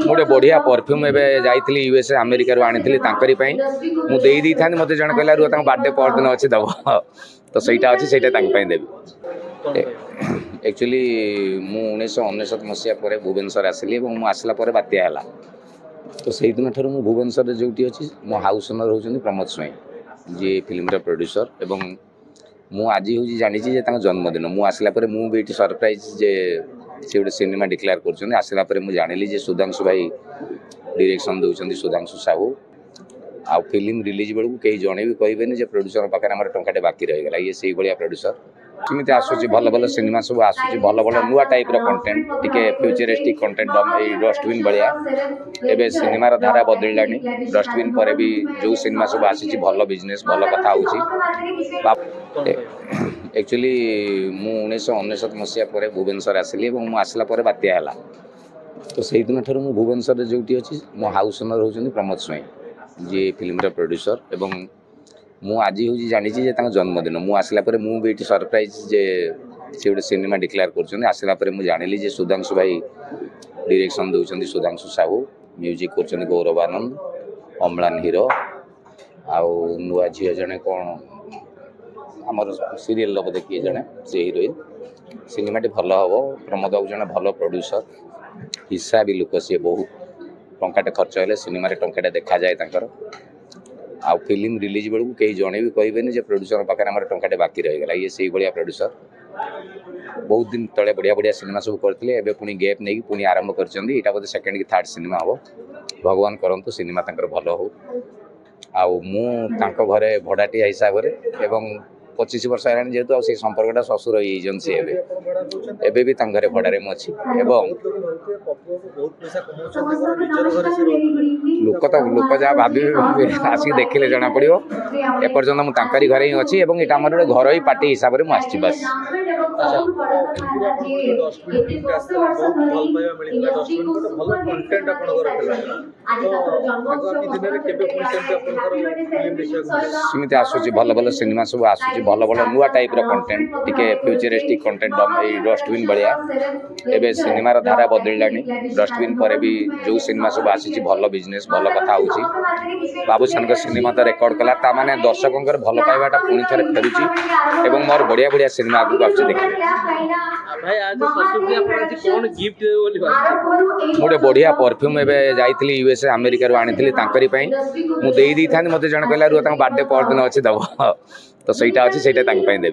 गोटे बढ़िया परफ्यूम एवं जाइली यूएसए अमेरिका आनी तांकरी मुझे था मत जन कहला बर्थडे परदिन अच्छे दब तो सहीटा अच्छे से देवी एक्चुअली मुझे 1999 मसीहा भुवनेश्वर आसली मुझे आसला बात्या है तो से दिन ठार भुवनेश्वर जो अच्छी मो हाउस ओनर होती प्रमोद स्वाई जी फिल्म प्रोड्यूसर एवं मु आज हूँ जानी जन्मदिन मुझे आसला मुझे सरप्राइज जे से गोटे सिनेमा डिक्लेयर कर आसला मुझे जानी जे सुधांशु भाई डायरेक्शन दौरान सुधांशु साहू आ फिल्म रिलीज बेलू कई जड़े भी कहे प्रोड्यूसर पाखे आम टंकाटे बाकी रहीगला ये से भाया प्रोड्यूसर सेमती आसूँ भल भल सिनेमा सब आसूँ भल भल नुआ टाइप कंटेंट टिके फ्यूचरिस्टिक कंटेंट डस्टबिन भाया एवं सिनेमार धारा बदलला डस्टबिन पर भी जो सिनेमा सब आसी भल बिजनेस भल कथा हो एक्चुअली मुझे 1999 मसीहा भुवनेश्वर आसली मुझे आसला बात्या है तो से दिन ठार भुवनेश्वर जो अच्छी मो हाउस ओनर होती प्रमोद स्वाई जी फिल्म प्रोड्यूसर एवं मुझे आज हूँ जानी जन्मदिन मुझे आसला मुझे सरप्राइज जे से गोटे सिनेमा डिक्लेयर कर आसला मुझे जानी जे सुधांशु भाई डायरेक्शन दौरान सुधांशु साहू म्यूजिक कर गौरव आनंद अम्लान हीरो आउ नुआ झील जड़े कौन आमर सीरियल बोधे किए जड़े से हिरोइन सिनेमा भल हम प्रमोद बाबू जड़े भल प्रोड्यूसर हिसाबी लोक सी बहुत टंकाटे खर्च है सिनेमा टंकाटे देखा जाए आ फिल्म रिलीज बेलू कई जड़े भी कहे प्रोड्यूसर पाखे आम टंकाटे बाकी रहीगला ये से भाया प्रोड्यूसर बहुत दिन तले बढ़िया बढ़िया सिनेमा सब करते पुणी गैप नहीं पुणी आरंभ कर बोधे सेकेंड कि थर्ड सिनेमा हम भगवान करंतु सिनेमा भल हो आउ घरे भड़ाटिया हिसाब से 25 वर्ष है जेहतु से संपर्कटा ससुर होती भी घरे भड़ारे मुझे लोक तो लोक जहाँ भाभी आसिक देखिले जना पड़ो एपर्यंत मुझे घरे ही अच्छी यहाँ आम गोटे घर ही पार्टी हिसाब से मुझे बस सेमती आसूँ भल भल सिनेमा सब आसूँ भल भल नुआ टाइप कंटेंट टिके फ्यूचरिस्टिक कंटेंट डस्टबिन भाया एवं सिनेमार धारा बदलला डस्टबिन पर भी जो सिनेमा सब आसी भल बिजनेस भल कथा हो बाबूसान सिनेमा तो रेकर्ड कला ताने दर्शकों भल पाइबाटा पुणी थे फेरुची एवं मोर बढ़िया बढ़िया सिनेमा आगे आस गोटे बढ़िया परफ्यूम एवं जाइली यूएसए अमेरिका आनी तांकरी मुझे था मत जन कहला बर्थडे परदिन अच्छे दब तो सहीटा अच्छे से देवी।